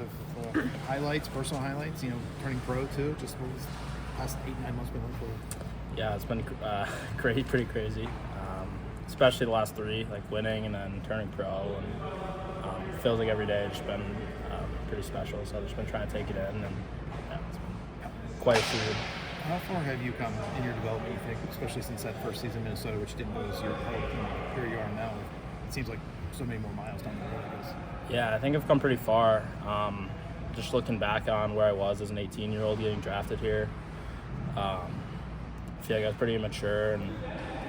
of highlights, personal highlights, turning pro too. Just what was the past 8-9 months been like for you? Yeah, it's been pretty crazy, especially the last 3, like winning and then turning pro. And it feels like every day it's been pretty special. So I've just been trying to take it in, and it's been quite a few. How far have you come in your development, you think, especially since that first season in Minnesota, which didn't go as you hoped, here you are now? It seems like so many more miles down the road, I guess. Yeah, I think I've come pretty far. Just looking back on where I was as an 18-year-old getting drafted here, I feel like I was pretty immature, and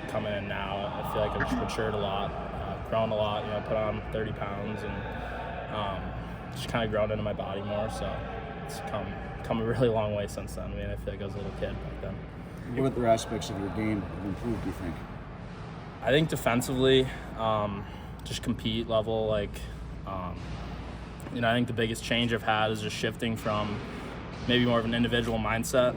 coming in now, I feel like I've just matured a lot, grown a lot, put on 30 pounds, and just kind of grown into my body more, so it's come a really long way since then. I mean, I feel like I was a little kid back then. What other aspects of your game have improved, do you think? I think defensively, just compete level, I think the biggest change I've had is just shifting from maybe more of an individual mindset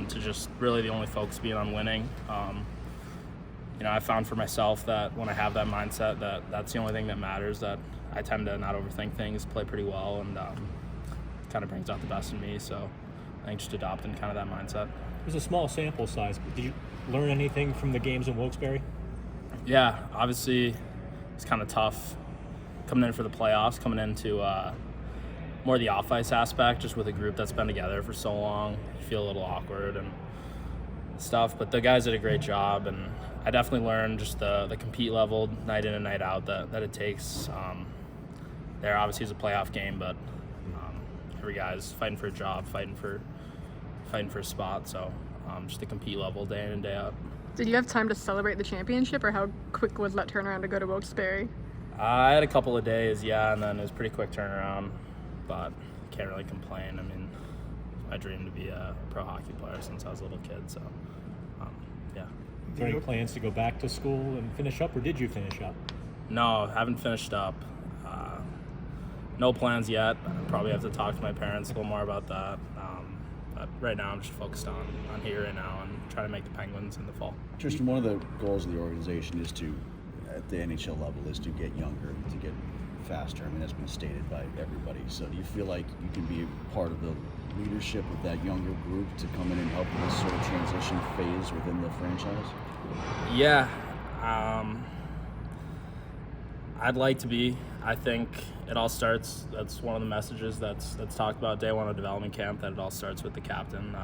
to just really the only focus being on winning. I found for myself that when I have that mindset, that's the only thing that matters, that I tend to not overthink things, play pretty well, and kind of brings out the best in me. So I think just adopting kind of that mindset. It was a small sample size, but did you learn anything from the games in Wilkes-Barre? Yeah, obviously it's kind of tough coming in for the playoffs, coming into more the off-ice aspect, just with a group that's been together for so long. You feel a little awkward and stuff, but the guys did a great job, and I definitely learned just the compete level night in and night out that it takes. There obviously is a playoff game, but every guy's fighting for a job, fighting for a spot, so just the compete level day in and day out. Did you have time to celebrate the championship, or how quick was that turnaround to go to Wilkes-Barre? I had a couple of days, yeah, and then it was a pretty quick turnaround, but can't really complain. I mean, I dreamed to be a pro hockey player since I was a little kid, so yeah. Are there any plans to go back to school and finish up, or did you finish up? No, haven't finished up. No plans yet. I probably have to talk to my parents a little more about that. But right now I'm just focused on here right now and trying to make the Penguins in the fall. Tristan, one of the goals of the organization is to, at the NHL level, is to get younger, to get faster. I mean, that's been stated by everybody. So do you feel like you can be a part of the leadership of that younger group to come in and help with this sort of transition phase within the franchise? Yeah. I'd like to be. I think it all starts, that's one of the messages that's talked about day one of development camp, that it all starts with the captain,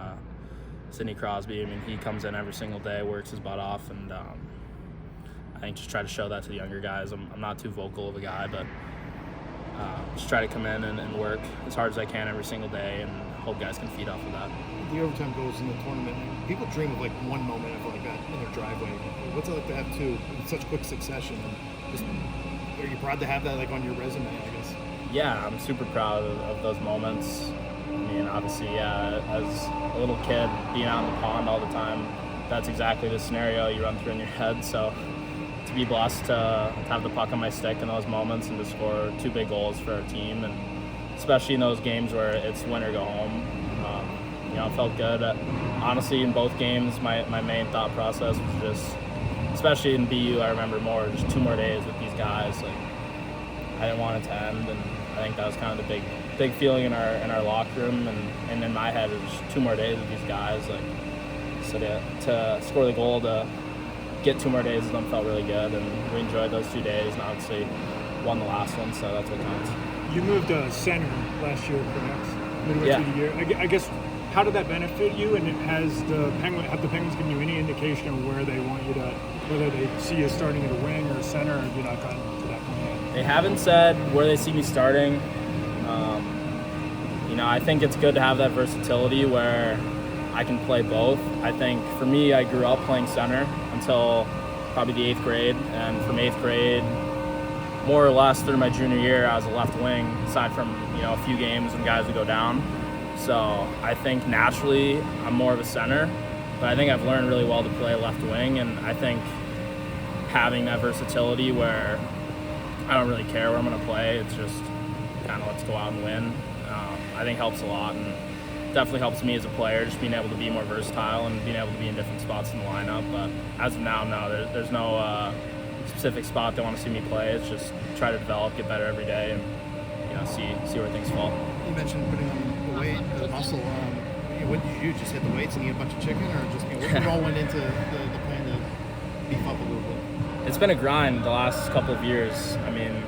Sidney Crosby. I mean, he comes in every single day, works his butt off, and I think just try to show that to the younger guys. I'm not too vocal of a guy, but just try to come in and work as hard as I can every single day, and hope guys can feed off of that. The overtime goals in the tournament, people dream of one moment, I feel like that, in their driveway. What's it like to have two in such quick succession? Are you proud to have that on your resume, I guess? Yeah, I'm super proud of those moments. I mean, obviously, yeah, as a little kid, being out in the pond all the time, that's exactly the scenario you run through in your head. So to be blessed to have the puck on my stick in those moments and to score 2 big goals for our team, and especially in those games where it's win or go home, it felt good. Honestly, in both games, my main thought process was just, especially in BU, I remember more, just 2 more days with these guys. I didn't want it to end, and I think that was kind of the big feeling in our locker room, and in my head, it was just 2 more days with these guys. So to score the goal, to get 2 more days with them felt really good, and we enjoyed those 2 days, and obviously won the last one, so that's what counts. You moved to center last year, correct? Midway through the year. I guess, how did that benefit you, and have the Penguins given you any indication of where they want you to, whether they see you starting at a wing or a center, or have you not gotten to that point yet? They haven't said where they see me starting. I think it's good to have that versatility where I can play both. I think for me, I grew up playing center until probably the 8th grade, and from 8th grade, more or less through my junior year, I was a left wing, aside from a few games when guys would go down. So I think naturally I'm more of a center, but I think I've learned really well to play left wing, and I think having that versatility where I don't really care where I'm going to play, it's just kind of let's go out and win, I think helps a lot, and definitely helps me as a player, just being able to be more versatile and being able to be in different spots in the lineup. But as of now, no, there's no specific spot they want to see me play. It's just try to develop, get better every day, and see where things fall. you mentioned putting on the weight, the muscle. What did you do? Just hit the weights and eat a bunch of chicken, or just what all went into the plan to beef up a little bit? It's been a grind the last couple of years. I mean,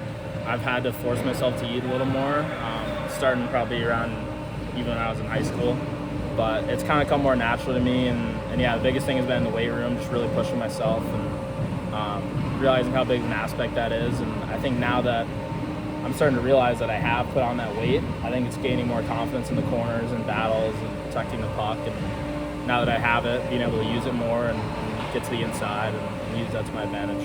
I've had to force myself to eat a little more, starting probably around even when I was in high school. But it's kind of come more natural to me, and yeah, the biggest thing has been in the weight room, just really pushing myself and realizing how big of an aspect that is. And I think now that I'm starting to realize that I have put on that weight, I think it's gaining more confidence in the corners and battles and protecting the puck. And now that I have it, being able to use it more and get to the inside and use that to my advantage.